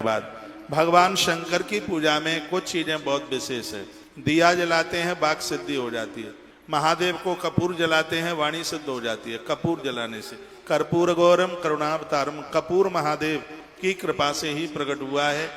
बाद भगवान शंकर की पूजा में कुछ चीजें बहुत विशेष है। दिया जलाते हैं, वाक सिद्धि हो जाती है। महादेव को कपूर जलाते हैं, वाणी सिद्ध हो जाती है कपूर जलाने से। कर्पूर गौरम करुणावतारम, कपूर महादेव की कृपा से ही प्रकट हुआ है।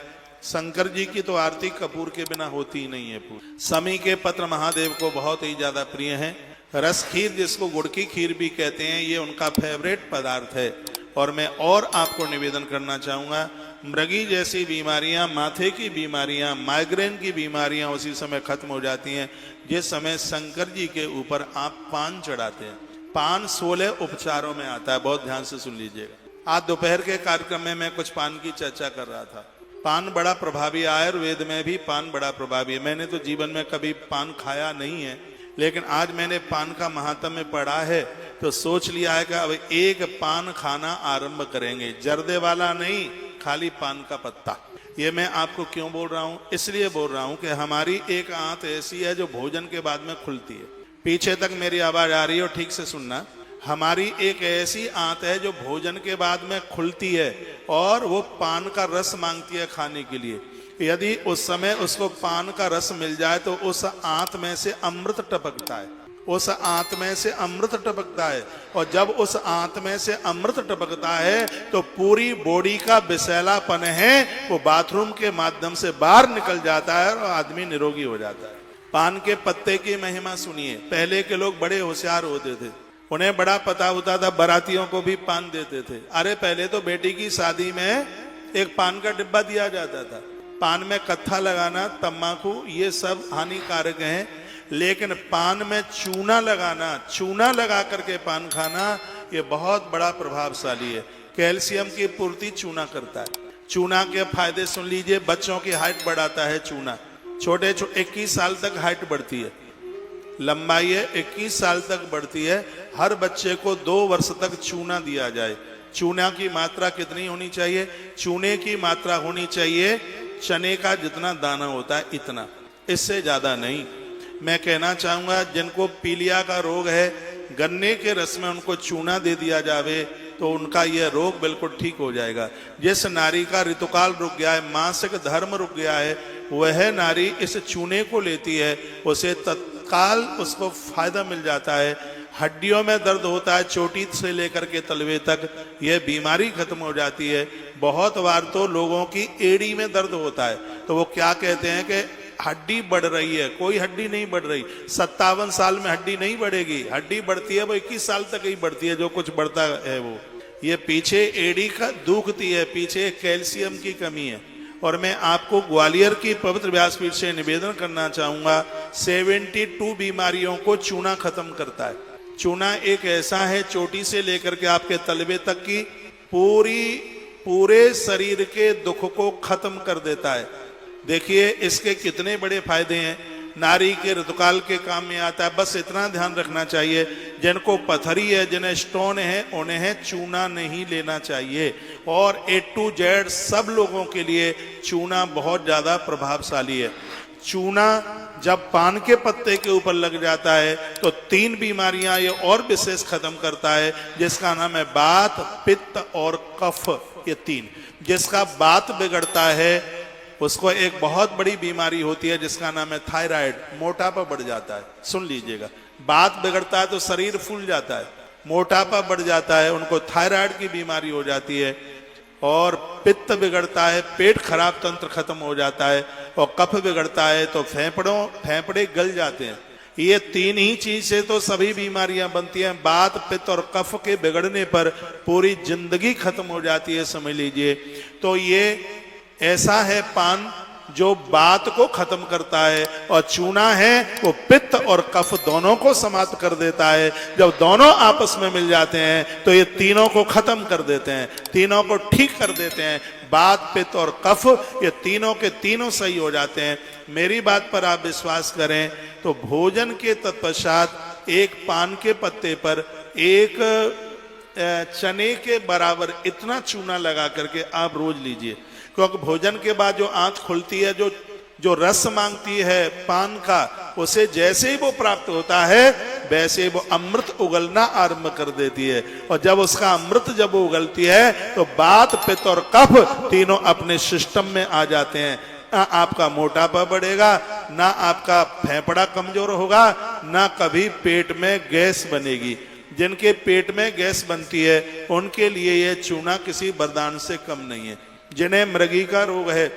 शंकर जी की तो आरती कपूर के बिना होती ही नहीं है। समी के पत्र महादेव को बहुत ही ज्यादा प्रिय है। रस खीर, जिसको गुड़ की खीर भी कहते हैं, ये उनका फेवरेट पदार्थ है। और मैं और आपको निवेदन करना चाहूंगा, मृगी जैसी बीमारियां, माथे की बीमारियां, माइग्रेन की बीमारियां उसी समय खत्म हो जाती हैं जिस समय शंकर जी के ऊपर आप पान चढ़ाते हैं। पान 16 उपचारों में आता है, बहुत ध्यान से सुन लीजिएगा। आज दोपहर के कार्यक्रम में मैं कुछ पान की चर्चा कर रहा था। पान बड़ा प्रभावी, आयुर्वेद में भी पान बड़ा प्रभावी है। मैंने तो जीवन में कभी पान खाया नहीं है, लेकिन आज मैंने पान का महात्म्य पढ़ा है तो सोच लिया है कि अब एक पान खाना आरंभ करेंगे। जर्दे वाला नहीं, खाली पान का पत्ता। ये मैं आपको क्यों बोल रहा हूँ? इसलिए बोल रहा हूँ कि हमारी एक आंत ऐसी है जो भोजन के बाद में खुलती है। पीछे तक मेरी आवाज आ रही है और ठीक से सुनना। हमारी एक ऐसी आंत है जो भोजन के बाद में खुलती है और वो पान का रस मांगती है खाने के लिए। यदि उस समय उसको पान का रस मिल जाए तो उस आंत में से अमृत टपकता है, उस आंत में से अमृत टपकता है। और जब उस आंत में से अमृत टपकता है तो पूरी बॉडी का विषैलापन है वो बाथरूम के माध्यम से बाहर निकल जाता है और आदमी निरोगी हो जाता है। पान के पत्ते की महिमा सुनिए। पहले के लोग बड़े होशियार होते थे, उन्हें बड़ा पता होता था, बारातियों को भी पान देते थे। अरे पहले तो बेटी की शादी में एक पान का डिब्बा दिया जाता था। पान में कत्था लगाना, तम्बाकू, ये सब हानिकारक हैं, लेकिन पान में चूना लगाना, चूना लगा करके पान खाना, ये बहुत बड़ा प्रभावशाली है। कैल्शियम की पूर्ति चूना करता है। चूना के फायदे सुन लीजिए। बच्चों की हाइट बढ़ाता है चूना। छोटे 21 साल तक हाइट बढ़ती है, लंबाई है 21 साल तक बढ़ती है। हर बच्चे को 2 वर्ष तक चूना दिया जाए। चूना की मात्रा कितनी होनी चाहिए? चूने की मात्रा होनी चाहिए चने का जितना दाना होता है इतना, इससे ज्यादा नहीं। मैं कहना चाहूंगा जिनको पीलिया का रोग है, गन्ने के रस में उनको चूना दे दिया जावे तो उनका यह रोग बिल्कुल ठीक हो जाएगा। जिस नारी का ऋतुकाल रुक गया है, मासिक धर्म रुक गया है, वह नारी इस चूने को लेती है, उसे तत्काल उसको फायदा मिल जाता है। हड्डियों में दर्द होता है, चोटी से लेकर के तलवे तक, यह बीमारी खत्म हो जाती है। बहुत बार तो लोगों की एड़ी में दर्द होता है तो वो क्या कहते हैं कि हड्डी बढ़ रही है। कोई हड्डी नहीं बढ़ रही। 57 साल में हड्डी नहीं बढ़ेगी। हड्डी बढ़ती है वो 21 साल तक ही बढ़ती है, जो कुछ बढ़ता है वो। ये पीछे एड़ी का दुखती है, पीछे कैल्शियम की कमी है। और मैं आपको ग्वालियर की पवित्र व्यासपीठ से निवेदन करना चाहूंगा, 72 बीमारियों को चूना खत्म करता है। चूना एक ऐसा है, चोटी से लेकर के आपके तलवे तक की पूरे शरीर के दुख को खत्म कर देता है। देखिए इसके कितने बड़े फायदे हैं। नारी के ऋतुकाल के काम में आता है। बस इतना ध्यान रखना चाहिए, जिनको पथरी है, जिन्हें स्टोन है, उन्हें चूना नहीं लेना चाहिए। और A to Z सब लोगों के लिए चूना बहुत ज्यादा प्रभावशाली है। चूना जब पान के पत्ते के ऊपर लग जाता है तो 3 बीमारियां ये और विशेष खत्म करता है, जिसका नाम है वात, पित्त और कफ। ये 3, जिसका वात बिगड़ता है उसको एक बहुत बड़ी बीमारी होती है जिसका नाम है थायराइड, मोटापा बढ़ जाता है। सुन लीजिएगा, वात बिगड़ता है तो शरीर फूल जाता है, मोटापा बढ़ जाता है, उनको थायराइड की बीमारी हो जाती है। और पित्त बिगड़ता है, पेट खराब तंत्र खत्म हो जाता है। और कफ बिगड़ता है तो फेफड़े गल जाते हैं। ये 3 ही चीज से तो सभी बीमारियां बनती हैं। वात, पित्त और कफ के बिगड़ने पर पूरी जिंदगी खत्म हो जाती है, समझ लीजिए। तो ये ऐसा है पान जो बात को खत्म करता है, और चूना है वो पित्त और कफ दोनों को समाप्त कर देता है। जब दोनों आपस में मिल जाते हैं तो ये तीनों को खत्म कर देते हैं, तीनों को ठीक कर देते हैं। बात, पित्त और कफ, ये तीनों के तीनों सही हो जाते हैं। मेरी बात पर आप विश्वास करें तो भोजन के तत्पश्चात एक पान के पत्ते पर एक चने के बराबर इतना चूना लगा करके आप रोज लीजिए। क्योंकि भोजन के बाद जो आंत खुलती है, जो रस मांगती है पान का, उसे जैसे ही वो प्राप्त होता है वैसे वो अमृत उगलना आरंभ कर देती है। और जब उसका अमृत जब उगलती है तो वात पित्त और कफ तीनों अपने सिस्टम में आ जाते हैं। ना आपका मोटापा बढ़ेगा, ना आपका फेफड़ा कमजोर होगा, ना कभी पेट में गैस बनेगी। जिनके पेट में गैस बनती है उनके लिए यह चूना किसी वरदान से कम नहीं है। जिन्हें मृगी का रोग है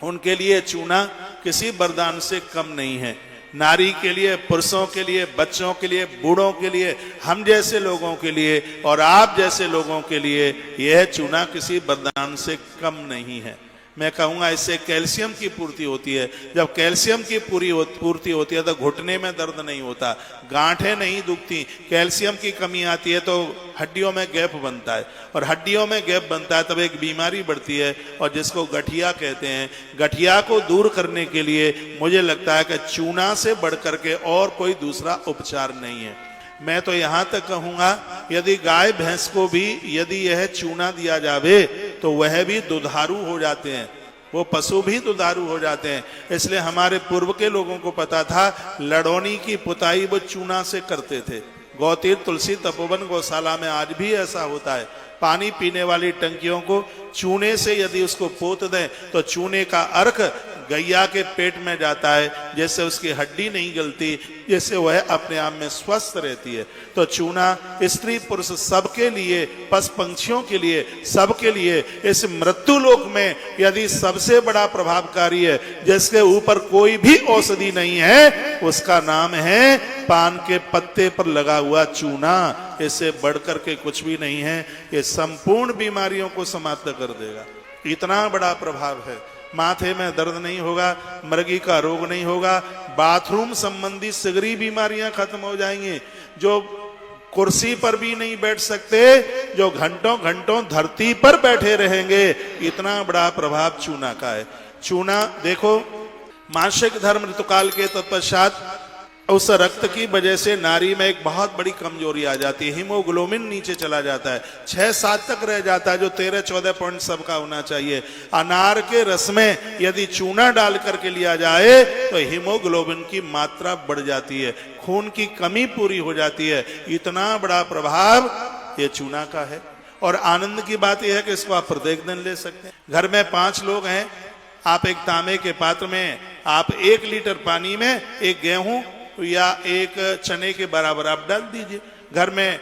उनके लिए चूना किसी वरदान से कम नहीं है। नारी के लिए, पुरुषों के लिए, बच्चों के लिए, बूढ़ों के लिए, हम जैसे लोगों के लिए और आप जैसे लोगों के लिए यह चूना किसी वरदान से कम नहीं है। मैं कहूँगा इससे कैल्शियम की पूर्ति होती है। जब कैल्शियम की पूर्ति होती है तो घुटने में दर्द नहीं होता, गांठें नहीं दुखती। कैल्शियम की कमी आती है तो हड्डियों में गैप बनता है, और हड्डियों में गैप बनता है तब एक बीमारी बढ़ती है और जिसको गठिया कहते हैं। गठिया को दूर करने के लिए मुझे लगता है कि चूना से बढ़ करके और कोई दूसरा उपचार नहीं है। मैं तो यहाँ तक कहूँगा यदि गाय भैंस को भी यदि यह चूना दिया जावे तो वह भी दुधारू हो जाते हैं, वो पशु भी दुधारू हो जाते हैं। इसलिए हमारे पूर्व के लोगों को पता था लड़ौनी की पुताई वो चूना से करते थे। गौतीर्थ, तुलसी, तपोवन, गौशाला में आज भी ऐसा होता है। पानी पीने वाली टंकियों को चूने से यदि उसको पोत दें तो चूने का अर्क गैया के पेट में जाता है, जैसे उसकी हड्डी नहीं गलती, जैसे वह अपने आप में स्वस्थ रहती है। तो चूना स्त्री पुरुष सबके लिए, पशु पंछियों के लिए, सबके लिए इस मृत्यु लोक में यदि सबसे बड़ा प्रभावकारी है, जिसके ऊपर कोई भी औषधि नहीं है, उसका नाम है पान के पत्ते पर लगा हुआ चूना। इससे बढ़कर के कुछ भी नहीं है। ये संपूर्ण बीमारियों को समाप्त कर देगा, इतना बड़ा प्रभाव है। माथे में दर्द नहीं होगा, मृगी का रोग नहीं होगा, बाथरूम संबंधी सगरी बीमारियां खत्म हो जाएंगी। जो कुर्सी पर भी नहीं बैठ सकते, जो घंटों घंटों धरती पर बैठे रहेंगे, इतना बड़ा प्रभाव चूना का है। चूना देखो, मासिक धर्म ऋतुकाल के तत्पश्चात उस रक्त की वजह से नारी में एक बहुत बड़ी कमजोरी आ जाती है। हीमोग्लोबिन नीचे चला जाता है, 6-7 तक रह जाता है, जो 13-14 पॉइंट सबका होना चाहिए। अनार के रस में यदि चूना डाल करके लिया जाए तो हीमोग्लोबिन की मात्रा बढ़ जाती है, खून की कमी पूरी हो जाती है। इतना बड़ा प्रभाव ये चूना का है। और आनंद की बात यह है कि इसको आप प्रत्येक दिन ले सकते हैं। घर में 5 लोग हैं, आप एक तांबे के पात्र में आप 1 लीटर पानी में 1 गेहूं या 1 चने के बराबर आप डाल दीजिए। घर में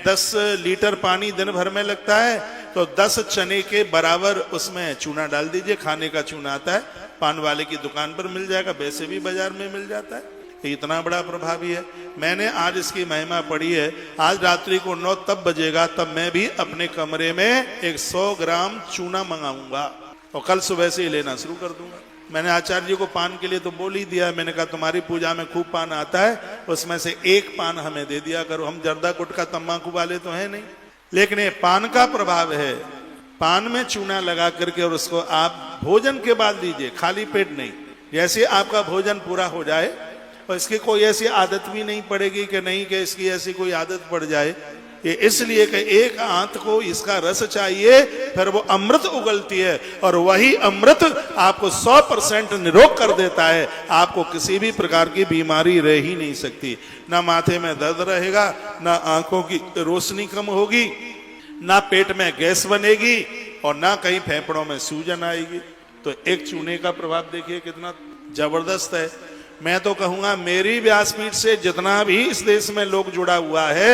10 लीटर पानी दिन भर में लगता है तो 10 चने के बराबर उसमें चूना डाल दीजिए। खाने का चूना आता है, पान वाले की दुकान पर मिल जाएगा, वैसे भी बाजार में मिल जाता है। इतना बड़ा प्रभावी है। मैंने आज इसकी महिमा पढ़ी है। आज रात्रि को 9 तब बजेगा, तब मैं भी अपने कमरे में 100 ग्राम चूना मंगाऊंगा और कल सुबह से ही लेना शुरू कर दूंगा। मैंने आचार्य जी को पान के लिए तो बोल ही दिया, मैंने कहा तुम्हारी पूजा में खूब पान आता है, उसमें से 1 पान हमें दे दिया करो। हम जर्दा गुटखा तंबाकू वाले तो है नहीं, लेकिन ये पान का प्रभाव है। पान में चूना लगा करके और उसको आप भोजन के बाद लीजिए, खाली पेट नहीं। जैसे आपका भोजन पूरा हो जाए और इसकी कोई ऐसी आदत भी नहीं पड़ेगी कि नहीं कि इसकी ऐसी कोई आदत पड़ जाए। ये इसलिए कि एक आंत को इसका रस चाहिए, फिर वो अमृत उगलती है और वही अमृत आपको 100% निरोग कर देता है। आपको किसी भी प्रकार की बीमारी रह ही नहीं सकती। ना माथे में दर्द रहेगा, ना आंखों की रोशनी कम होगी, ना पेट में गैस बनेगी और ना कहीं फेफड़ों में सूजन आएगी। तो एक चूने का प्रभाव देखिए कितना जबरदस्त है। मैं तो कहूंगा मेरी व्यासपीठ से जितना भी इस देश में लोग जुड़ा हुआ है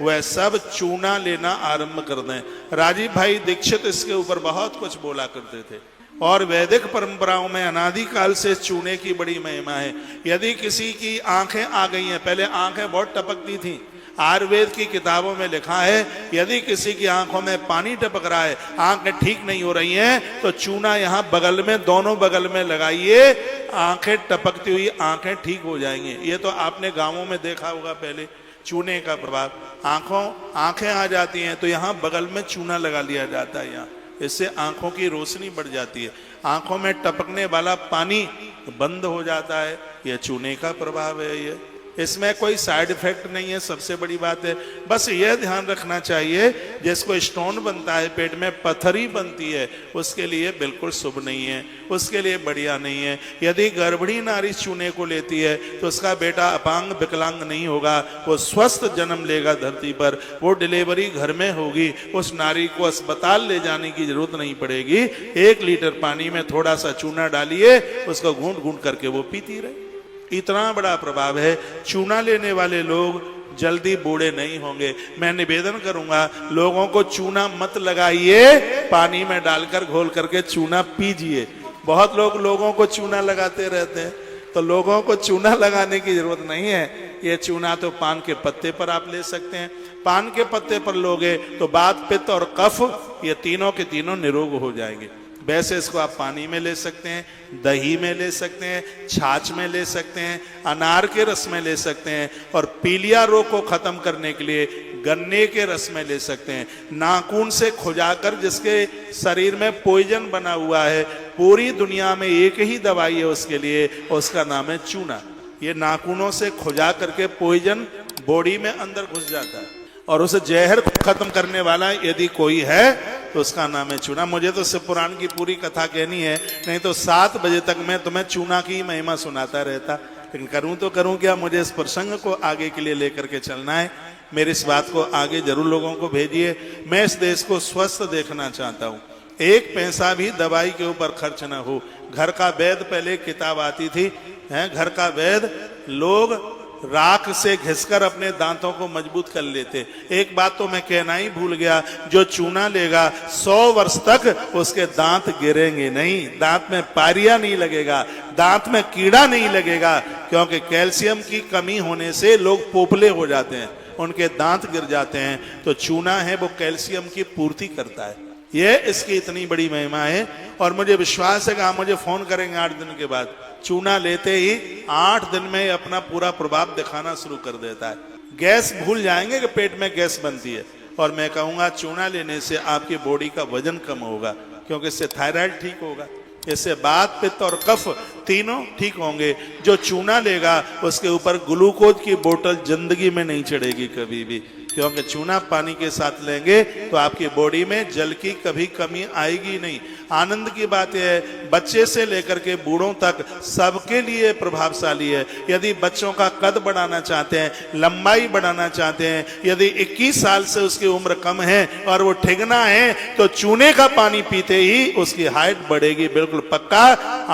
वह सब चूना लेना आरंभ कर दें। राजीव भाई दीक्षित इसके ऊपर बहुत कुछ बोला करते थे और वैदिक परंपराओं में अनादिकाल से चूने की बड़ी महिमा है। यदि किसी की आंखें आ गई हैं, पहले आंखें बहुत टपकती थी, आयुर्वेद की किताबों में लिखा है यदि किसी की आंखों में पानी टपक रहा है, आंखें ठीक नहीं हो रही हैं, तो चूना यहाँ बगल में, दोनों बगल में लगाइए, आंखें टपकती हुई आंखें ठीक हो जाएंगी। ये तो आपने गांवों में देखा होगा पहले चूने का प्रभाव। आंखें आ जाती हैं तो यहाँ बगल में चूना लगा लिया जाता है, यहाँ इससे आंखों की रोशनी बढ़ जाती है, आंखों में टपकने वाला पानी बंद हो जाता है। यह चूने का प्रभाव है। ये इसमें कोई साइड इफेक्ट नहीं है, सबसे बड़ी बात है। बस यह ध्यान रखना चाहिए जिसको स्टोन बनता है पेट में, पथरी बनती है, उसके लिए बिल्कुल शुभ नहीं है, उसके लिए बढ़िया नहीं है। यदि गर्भिणी नारी चूने को लेती है तो उसका बेटा अपांग विकलांग नहीं होगा, वो स्वस्थ जन्म लेगा धरती पर, वो डिलीवरी घर में होगी, उस नारी को अस्पताल ले जाने की जरूरत नहीं पड़ेगी। 1 लीटर पानी में थोड़ा सा चूना डालिए, उसको घूंट घूंट करके वो पीती रहे। इतना बड़ा प्रभाव है। चूना लेने वाले लोग जल्दी बूढ़े नहीं होंगे। मैं निवेदन करूंगा, लोगों को चूना मत लगाइए, पानी में डालकर घोल करके चूना पीजिए। बहुत लोग लोगों को चूना लगाते रहते हैं, तो लोगों को चूना लगाने की जरूरत नहीं है। ये चूना तो पान के पत्ते पर आप ले सकते हैं। पान के पत्ते पर लोगे तो बात, पित्त और कफ ये तीनों के तीनों निरोग हो जाएंगे। वैसे इसको आप पानी में ले सकते हैं, दही में ले सकते हैं, छाछ में ले सकते हैं, अनार के रस में ले सकते हैं, और पीलिया रोग को खत्म करने के लिए गन्ने के रस में ले सकते हैं। नाखून से खुजाकर, जिसके शरीर में पॉइजन बना हुआ है, पूरी दुनिया में एक ही दवाई है उसके लिए, उसका नाम है चूना। ये नाखूनों से खुजा करके पॉइजन बॉडी में अंदर घुस जाता है, और उस जहर को खत्म करने वाला यदि कोई है तो उसका नाम है चूना। मुझे तो शिव पुराण की पूरी कथा कहनी है, नहीं तो 7 बजे तक मैं तुम्हें चूना की महिमा सुनाता रहता। लेकिन करूं तो करूं क्या, मुझे इस प्रसंग को आगे के लिए लेकर के चलना है। मेरी इस बात को आगे जरूर लोगों को भेजिए। मैं इस देश को स्वस्थ देखना चाहता हूं, 1 पैसा भी दवाई के ऊपर खर्च ना हो। घर का वैद्य, पहले किताब आती थी, घर का वैद्य, लोग राख से घिसकर अपने दांतों को मजबूत कर लेते। एक बात तो मैं कहना ही भूल गया, जो चूना लेगा 100 वर्ष तक उसके दांत गिरेंगे नहीं, दांत में पारिया नहीं लगेगा, दांत में कीड़ा नहीं लगेगा, क्योंकि कैल्शियम की कमी होने से लोग पोपले हो जाते हैं, उनके दांत गिर जाते हैं। तो चूना है वो कैल्शियम की पूर्ति करता है। ये इसकी इतनी बड़ी महिमा है, और मुझे विश्वास है कि आप मुझे फोन करेंगे 8 दिन के बाद। चूना लेते ही 8 दिन में अपना पूरा प्रभाव दिखाना शुरू कर देता है। गैस भूल जाएंगे कि पेट में गैस बनती है, और मैं कहूंगा चूना लेने से आपकी बॉडी का वजन कम होगा, क्योंकि इससे थायराइड ठीक होगा, इससे बात, पित्त और कफ तीनों ठीक होंगे। जो चूना लेगा उसके ऊपर ग्लूकोज की बोतल जिंदगी में नहीं चढ़ेगी कभी भी, क्योंकि चूना पानी के साथ लेंगे तो आपकी बॉडी में जल की कभी कमी आएगी नहीं। आनंद की बात यह है, बच्चे से लेकर के बूढ़ों तक सबके लिए प्रभावशाली है। यदि बच्चों का कद बढ़ाना चाहते हैं, लंबाई बढ़ाना चाहते हैं, यदि 21 साल से उसकी उम्र कम है और वो ठिगना है, तो चूने का पानी पीते ही उसकी हाइट बढ़ेगी, बिल्कुल पक्का।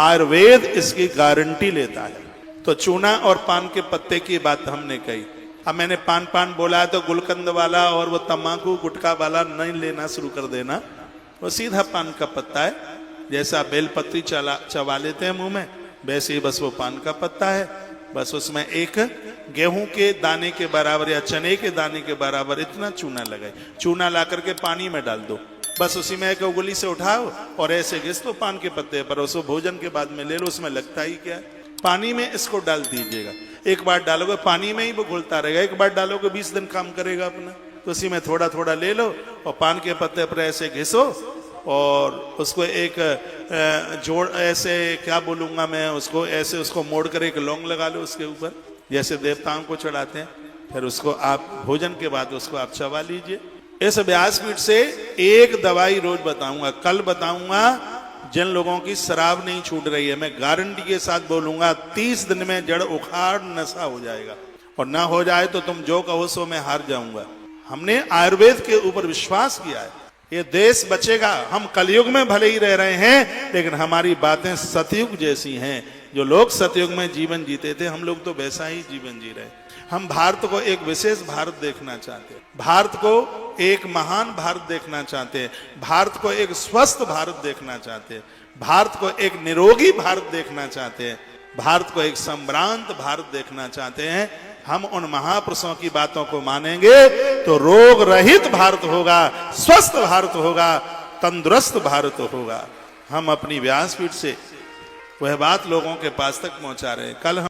आयुर्वेद इसकी गारंटी लेता है। तो चूना और पान के पत्ते की बात हमने कही। अब मैंने पान बोला है तो गुलकंद वाला और वो तम्बाकू गुटखा वाला नहीं लेना शुरू कर देना। वो सीधा पान का पत्ता है, जैसा बेलपत्री चबा लेते हैं मुंह में, वैसे ही बस वो पान का पत्ता है। बस उसमें एक गेहूं के दाने के बराबर या चने के दाने के बराबर इतना चूना लगाए। चूना ला करके पानी में डाल दो, बस उसी में एक उंगली से उठाओ और ऐसे घिस दो पान के पत्ते पर। उसको भोजन के बाद में ले लो, उसमें लगता ही क्या है। पानी में इसको डाल दीजिएगा, एक बार डालोगे पानी में ही वो घुलता रहेगा, एक बार डालोगे 20 दिन काम करेगा अपना। तो उसी में थोड़ा थोड़ा ले लो और पान के पत्ते पर ऐसे घिसो, और उसको एक जोड़, ऐसे क्या बोलूंगा मैं उसको, ऐसे उसको मोड़ कर एक लौंग लगा लो उसके ऊपर, जैसे देवताओं को चढ़ाते हैं। फिर उसको आप भोजन के बाद उसको आप चबा लीजिए। इस व्यासपीठ से एक दवाई रोज बताऊंगा, कल बताऊंगा जिन लोगों की शराब नहीं छूट रही है, मैं गारंटी के साथ बोलूंगा 30 दिन में जड़ उखाड़ नशा हो जाएगा। और ना हो जाए तो तुम जो कहो सो मैं हार जाऊंगा। हमने आयुर्वेद के ऊपर विश्वास किया है, ये देश बचेगा। हम कलयुग में भले ही रह रहे हैं, लेकिन हमारी बातें सतयुग जैसी हैं। जो लोग सतयुग में जीवन जीते थे, हम लोग तो वैसा ही जीवन जी रहे हैं। हम भारत को एक विशेष भारत देखना चाहते हैं, भारत को एक महान भारत देखना चाहते हैं, भारत को एक स्वस्थ भारत देखना चाहते हैं, भारत को एक निरोगी भारत देखना चाहते हैं, भारत को एक संभ्रांत भारत देखना चाहते हैं। हम उन महापुरुषों की बातों को मानेंगे तो रोग रहित भारत होगा, स्वस्थ भारत होगा, तंदुरुस्त भारत होगा। हम अपनी व्यासपीठ से वह बात लोगों के पास तक पहुंचा रहे हैं। कल हम